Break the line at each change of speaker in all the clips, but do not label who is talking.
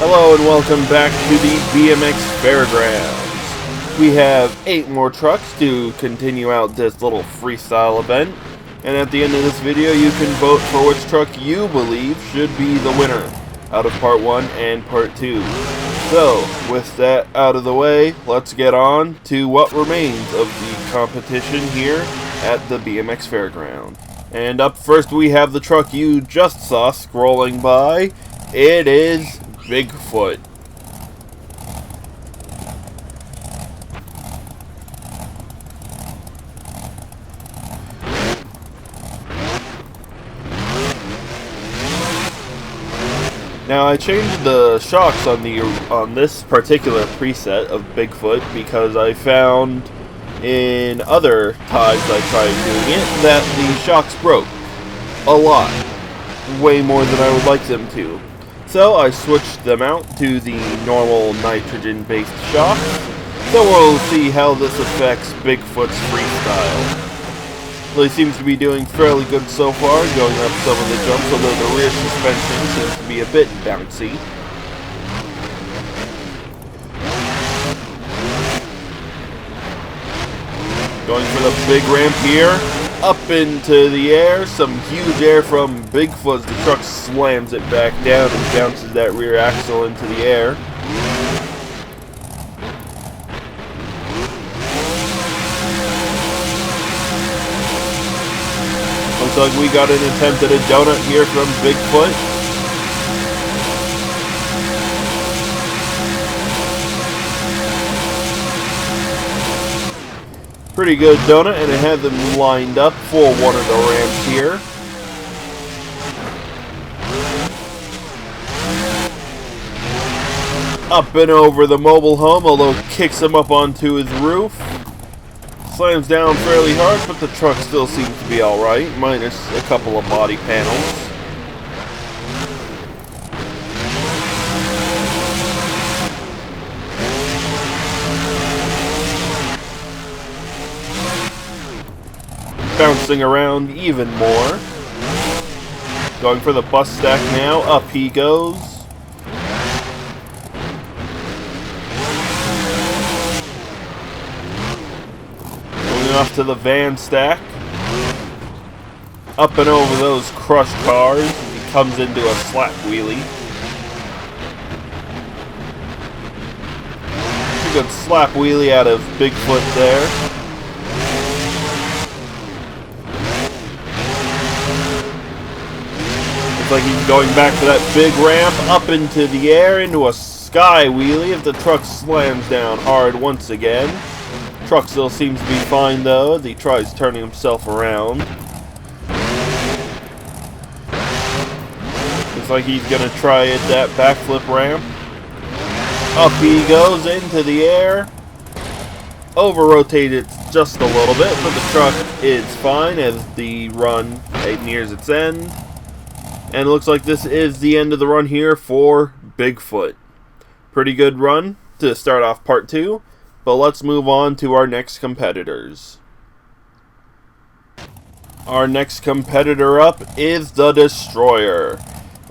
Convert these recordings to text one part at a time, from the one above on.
Hello and welcome back to the BMX Fairgrounds. We have 8 more trucks to continue out this little freestyle event. And at the end of this video you can vote for which truck you believe should be the winner out of part 1 and part 2. So, with that out of the way, let's get on to what remains of the competition here at the BMX Fairground. And up first we have the truck you just saw scrolling by. It is Bigfoot. Now I changed the shocks on this particular preset of Bigfoot because I found in other times I tried doing it that the shocks broke a lot, way more than I would like them to. So I switched them out to the normal nitrogen-based shocks, so we'll see how this affects Bigfoot's freestyle. Well, he seems to be doing fairly good so far, going up some of the jumps, although the rear suspension seems to be a bit bouncy. Going for the big ramp here. Up into the air, some huge air from Bigfoot as the truck slams it back down and bounces that rear axle into the air. Looks like we got an attempt at a donut here from Bigfoot. Pretty good donut, and it had them lined up for one of the ramps here. Up and over the mobile home, although kicks him up onto his roof. Slams down fairly hard, but the truck still seems to be alright, minus a couple of body panels. Bouncing around even more. Going for the bus stack now. Up he goes. Going off to the van stack. Up and over those crushed cars. He comes into a slap wheelie. Pretty good slap wheelie out of Bigfoot there. Like he's going back to that big ramp, up into the air, into a sky wheelie if the truck slams down hard once again. Truck still seems to be fine though as he tries turning himself around. Looks like he's gonna try it, that backflip ramp. Up he goes into the air. Over-rotated just a little bit, but the truck is fine as the run nears its end. And it looks like this is the end of the run here for Bigfoot. Pretty good run to start off part 2, but let's move on to our next competitors. Our next competitor up is the Destroyer.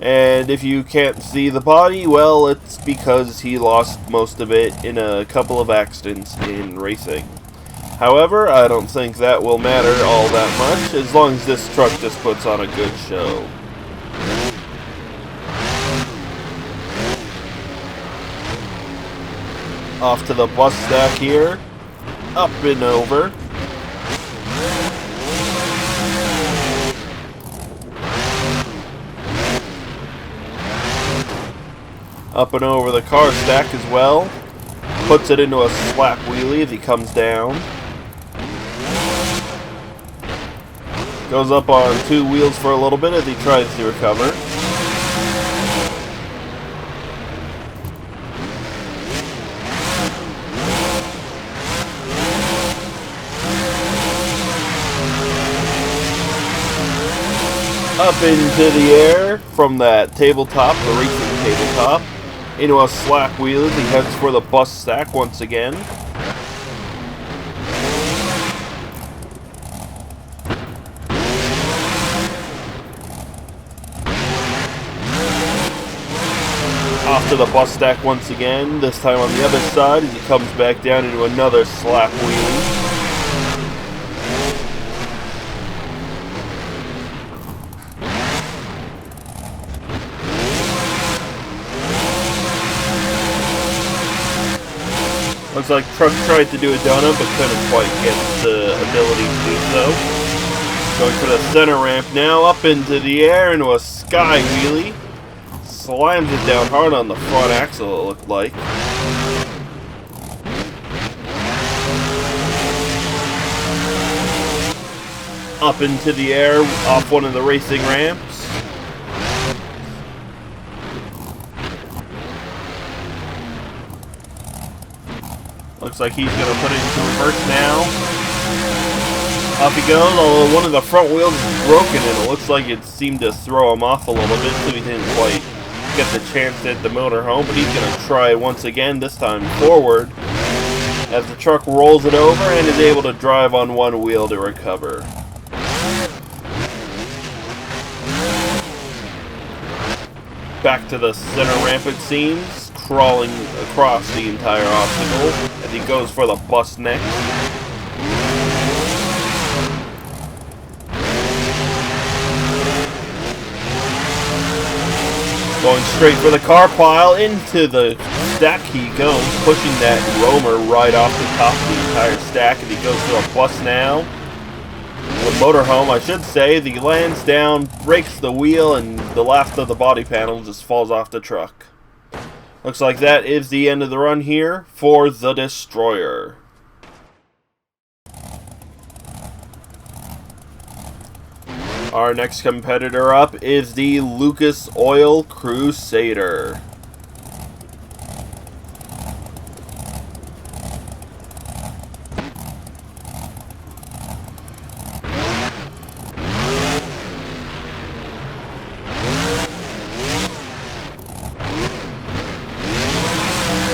And if you can't see the body, well, it's because he lost most of it in a couple of accidents in racing. However, I don't think that will matter all that much, as long as this truck just puts on a good show. Off to the bus stack here. Up and over. Up and over the car stack as well. Puts it into a slap wheelie as he comes down. Goes up on 2 wheels for a little bit as he tries to recover. Up into the air from that tabletop, the racing tabletop, into a slap wheel as he heads for the bus stack once again. to the bus stack once again, this time on the other side as he comes back down into another slap wheelie. Looks like Truck tried to do a donut but couldn't quite get the ability to do so. Going for the center ramp now, up into the air into a sky wheelie. Slams it down hard on the front axle, it looked like. Up into the air, off one of the racing ramps. Looks like he's going to put it into reverse now. Off he goes, although one of the front wheels is broken and it looks like it seemed to throw him off a little bit, so he didn't quite get the chance to hit the motorhome, but he's going to try once again, this time forward, as the truck rolls it over and is able to drive on one wheel to recover. Back to the center ramp it seems, crawling across the entire obstacle as he goes for the bus next. Going straight for the car pile, into the stack he goes, pushing that roamer right off the top of the entire stack, and he goes to a bus now. The motorhome, I should say, he lands down, breaks the wheel, and the last of the body panel just falls off the truck. Looks like that is the end of the run here for the Destroyer. Our next competitor up is the Lucas Oil Crusader.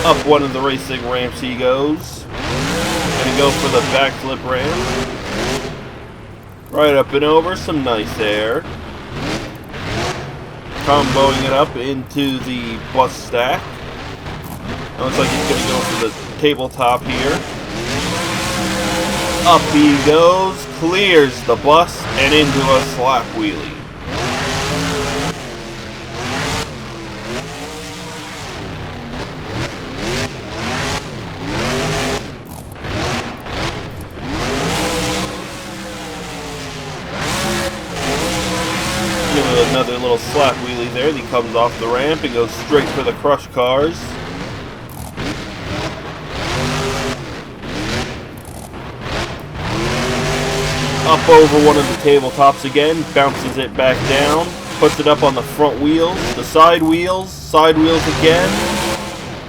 Up one of the racing ramps he goes. Gonna go for the backflip ramp. Right up and over, some nice air. Comboing it up into the bus stack. Looks like he's gonna go for the tabletop here. Up he goes, clears the bus and into a slap wheelie. Another little slap wheelie there. He comes off the ramp and goes straight for the crush cars. Up over one of the tabletops again, bounces it back down, puts it up on the front wheels, the side wheels again,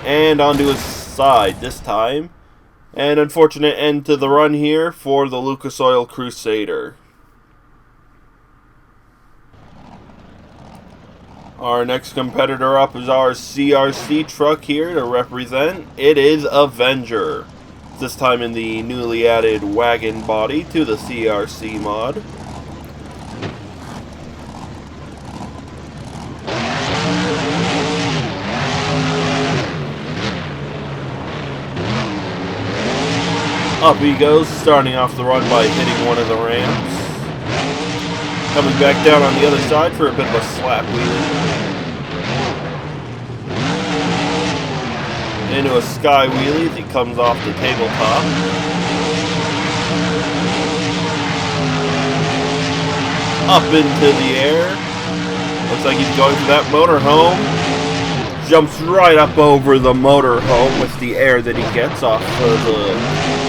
and onto his side this time. An unfortunate end to the run here for the Lucas Oil Crusader. Our next competitor up is our CRC truck here to represent. It is Avenger. This time in the newly added wagon body to the CRC mod. Up he goes, starting off the run by hitting one of the ramps. Coming back down on the other side for a bit of a slap wheelie. Into a sky wheelie as he comes off the tabletop. Up into the air. Looks like he's going for that motorhome. Jumps right up over the motorhome with the air that he gets off of the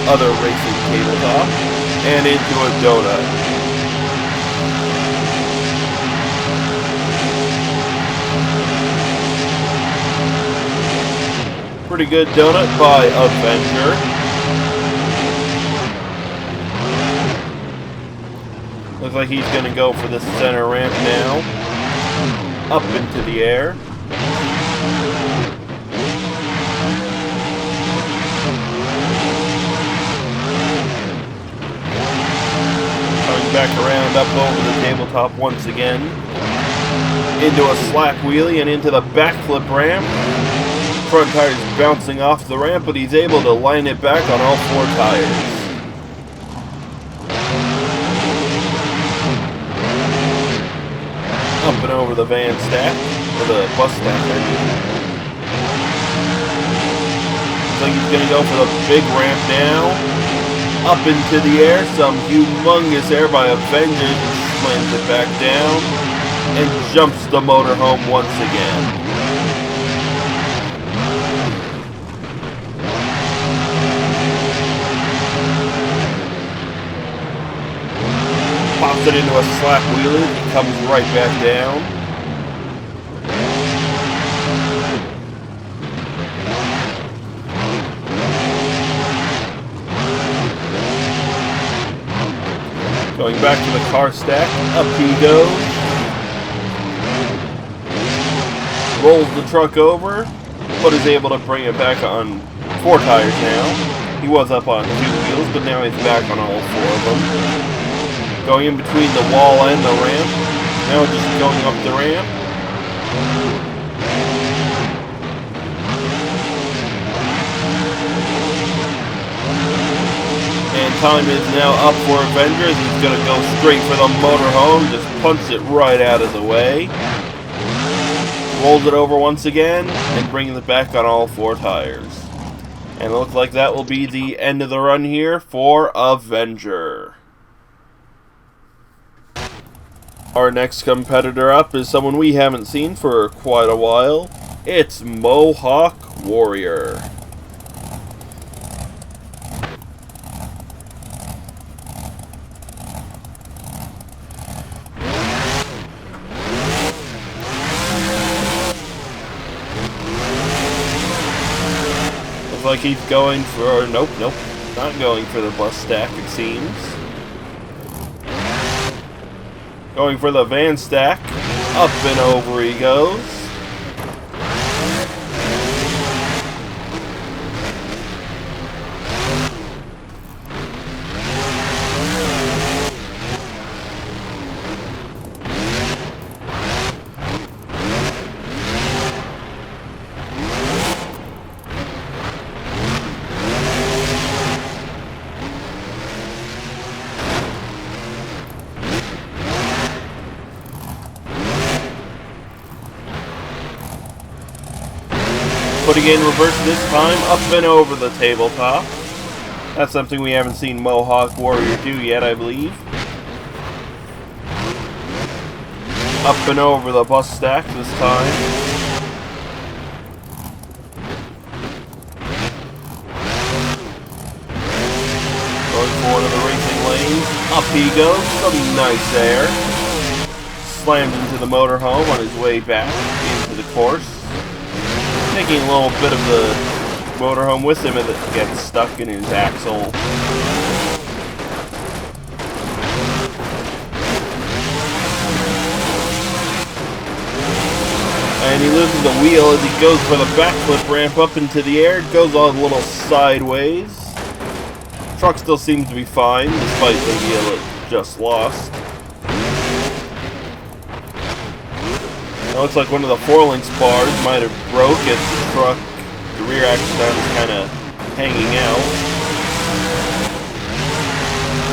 other racing tabletop. And into a donut. Pretty good donut by Avenger. Looks like he's going to go for the center ramp now. Up into the air. Coming back around up over the tabletop once again. Into a slack wheelie and into the backflip ramp. Front tire is bouncing off the ramp, but he's able to line it back on all 4 tires. Up and over the van stack, or the bus stack, I mean. Looks like he's gonna go for the big ramp now. Up into the air, some humongous air by Avenger, slams it back down, and jumps the motorhome once again. Pops it into a slap wheelie, it comes right back down. Going back to the car stack, up he goes. Rolls the truck over, but is able to bring it back on 4 tires now. He was up on 2 wheels, but now he's back on all 4 of them. Going in between the wall and the ramp. Now just going up the ramp. And time is now up for Avenger. He's going to go straight for the motorhome. Just punts it right out of the way. Rolls it over once again. And brings it back on all 4 tires. And it looks like that will be the end of the run here for Avenger. Our next competitor up is someone we haven't seen for quite a while. It's Mohawk Warrior. Looks like he's going for... Nope, not going for the bus stack, it seems. Going for the van stack. Up and over he goes. Putting in reverse this time, up and over the tabletop. That's something we haven't seen Mohawk Warrior do yet, I believe. Up and over the bus stack this time. Going for one of the racing lanes. Up he goes, some nice air. Slammed into the motorhome on his way back into the course. Taking a little bit of the motorhome with him as it gets stuck in his axle. And he loses the wheel as he goes for the backflip ramp up into the air. It goes all a little sideways. Truck still seems to be fine despite the wheel it just lost. It looks like one of the 4-link bars might have broke as the truck, the rear axle is kind of hanging out.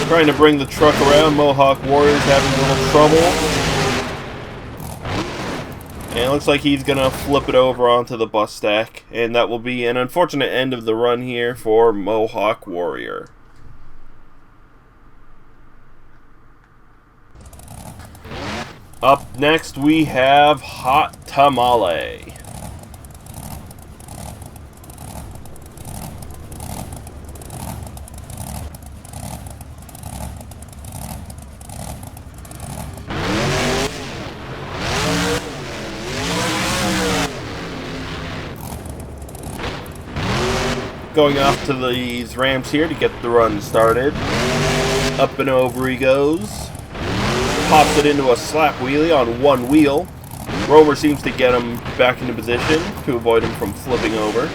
Trying to bring the truck around, Mohawk Warrior's having a little trouble. And it looks like he's going to flip it over onto the bus stack. And that will be an unfortunate end of the run here for Mohawk Warrior. Up next we have Hot Tamale. Going off to these ramps here to get the run started. Up and over he goes. Pops it into a slap wheelie on one wheel. Rover seems to get him back into position to avoid him from flipping over.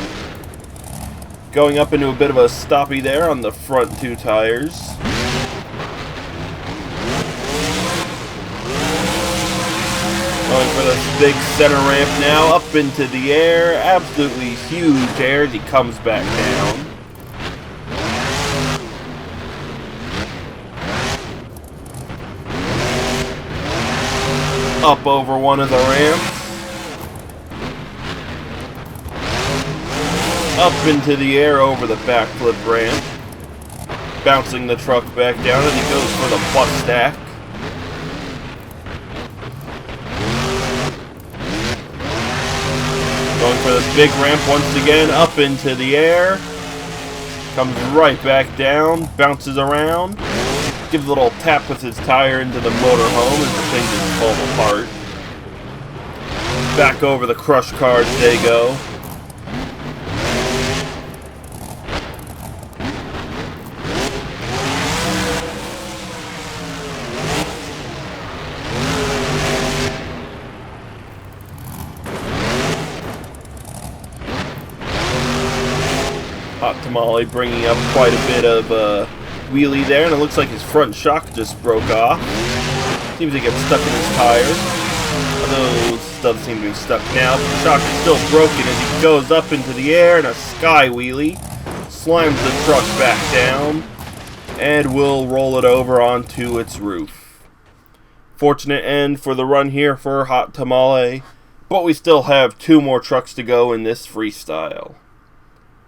Going up into a bit of a stoppie there on the front 2 tires. Going for this big center ramp now, up into the air. Absolutely huge air as he comes back down. Up over one of the ramps. Up into the air over the backflip ramp. Bouncing the truck back down as he goes for the bus stack. Going for this big ramp once again, up into the air. Comes right back down, bounces around. Gives a little tap with his tire into the motorhome as the thing just falls apart. Back over the crush cars they go. Hot Tamale bringing up quite a bit of wheelie there, and it looks like his front shock just broke off. Seems to get stuck in his tires. Although it doesn't seem to be stuck now, but the shock is still broken as he goes up into the air in a sky wheelie. Slimes the truck back down, and will roll it over onto its roof. Fortunate end for the run here for Hot Tamale, but we still have 2 more trucks to go in this freestyle.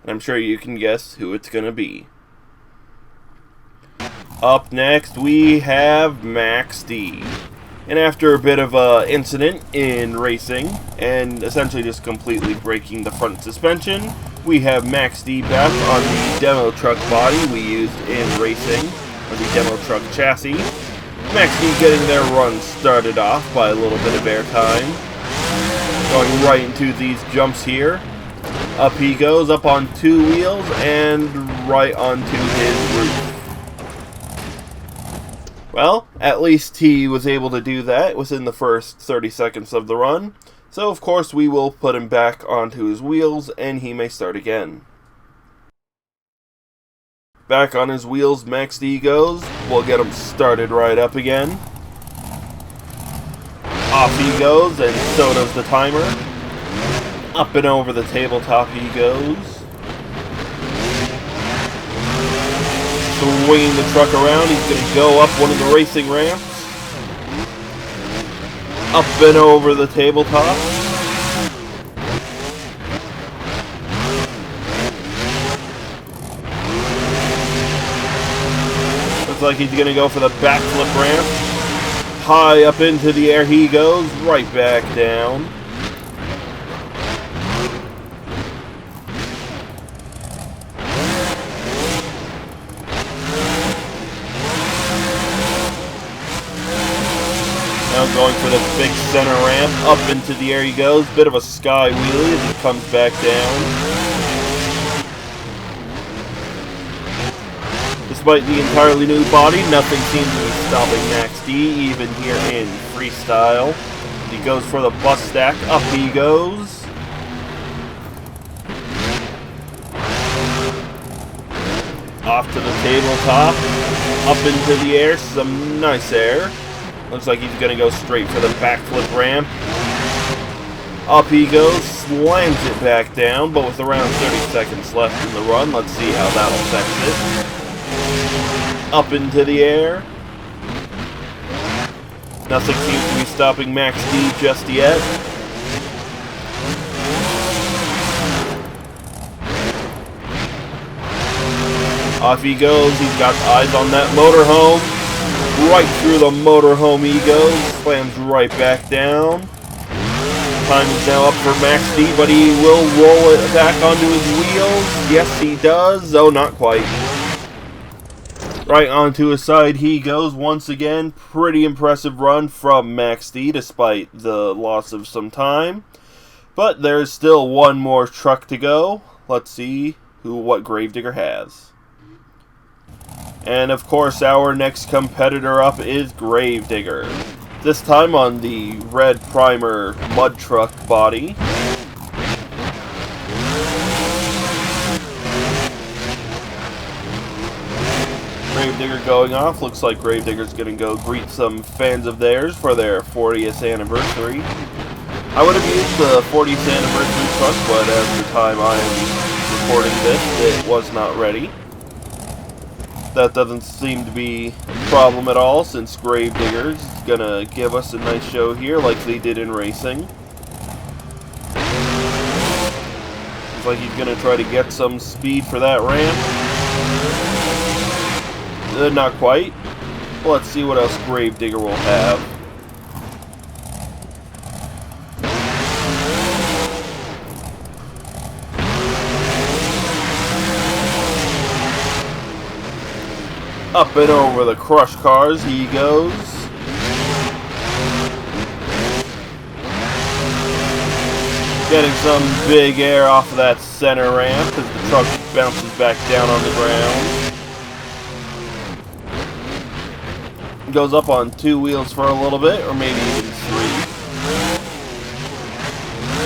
And I'm sure you can guess who it's going to be. Up next, we have Max D. And after a bit of an incident in racing, and essentially just completely breaking the front suspension, we have Max D back on the demo truck body we used in racing, or the demo truck chassis. Max D getting their run started off by a little bit of airtime. Going right into these jumps here. Up he goes, up on 2 wheels, and right onto his roof. Well, at least he was able to do that within the first 30 seconds of the run. So, of course, we will put him back onto his wheels, and he may start again. Back on his wheels, Max D goes. We'll get him started right up again. Off he goes, and so does the timer. Up and over the tabletop he goes. Swinging the truck around, he's going to go up one of the racing ramps. Up and over the tabletop. Looks like he's going to go for the backflip ramp. High up into the air he goes, right back down. Now going for this big center ramp, up into the air he goes, bit of a sky wheelie as he comes back down. Despite the entirely new body, nothing seems to be stopping Max D, even here in Freestyle. He goes for the bus stack, up he goes. Off to the tabletop, up into the air, some nice air. Looks like he's going to go straight for the backflip ramp. Up he goes, slams it back down, but with around 30 seconds left in the run, let's see how that affects it. Up into the air. Nothing seems to be stopping Max D just yet. Off he goes, he's got eyes on that motorhome. Right through the motorhome he goes, slams right back down. Time is now up for Max D, but he will roll it back onto his wheels. Yes, he does. Oh, not quite. Right onto his side he goes once again. Pretty impressive run from Max D, despite the loss of some time. But there's still one more truck to go. Let's see what Gravedigger has. And of course, our next competitor up is Gravedigger. This time on the red primer mud truck body. Gravedigger going off. Looks like Gravedigger's gonna go greet some fans of theirs for their 40th anniversary. I would have used the 40th anniversary truck, but at the time I am recording this, it was not ready. That doesn't seem to be a problem at all, since Gravedigger's gonna give us a nice show here, like they did in racing. Looks like he's gonna try to get some speed for that ramp. Not quite. Well, let's see what else Gravedigger will have. Up and over the crush cars he goes. Getting some big air off of that center ramp as the truck bounces back down on the ground. Goes up on 2 wheels for a little bit, or maybe even 3.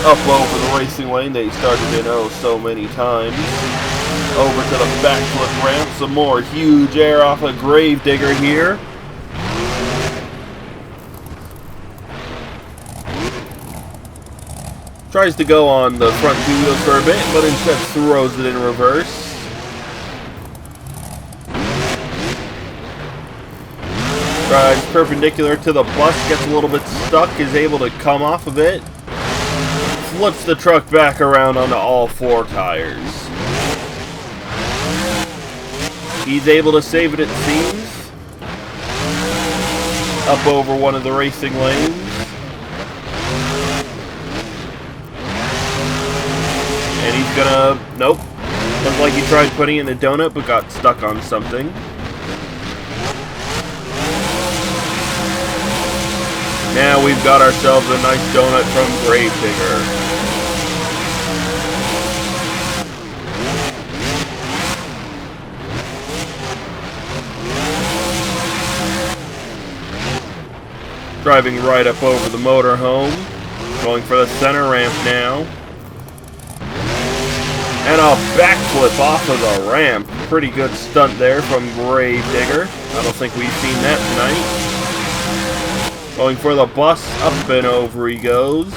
Up over the racing lane they started in oh so many times. Over to the backflip ramp, some more huge air off of Gravedigger here. Tries to go on the front 2 wheels for a bit, but instead throws it in reverse. Drives perpendicular to the bus, gets a little bit stuck, is able to come off of it. Flips the truck back around onto all 4 tires. He's able to save it, it seems. Up over one of the racing lanes. And he's gonna... Nope. Looks like he tried putting in a donut, but got stuck on something. Now we've got ourselves a nice donut from Gravedigger. Driving right up over the motorhome. Going for the center ramp now. And a backflip off of the ramp. Pretty good stunt there from Gravedigger. I don't think we've seen that tonight. Going for the bus, up and over he goes.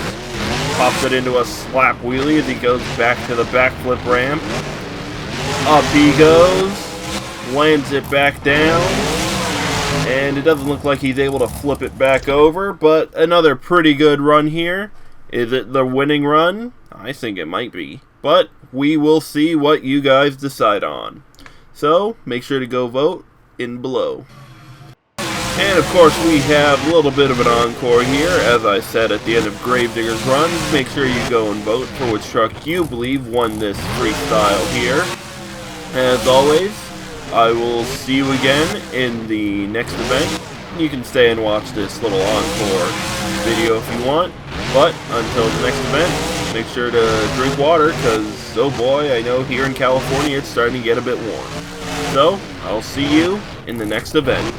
Pops it into a slap wheelie as he goes back to the backflip ramp. Up he goes. Lands it back down. And it doesn't look like he's able to flip it back over, but another pretty good run here. Is it the winning run? I think it might be. But we will see what you guys decide on. So, make sure to go vote in below. And of course we have a little bit of an encore here, as I said at the end of Gravedigger's run. Make sure you go and vote for which truck you believe won this freestyle here. As always, I will see you again in the next event. You can stay and watch this little encore video if you want. But until the next event, make sure to drink water, because, oh boy, I know here in California it's starting to get a bit warm. So, I'll see you in the next event.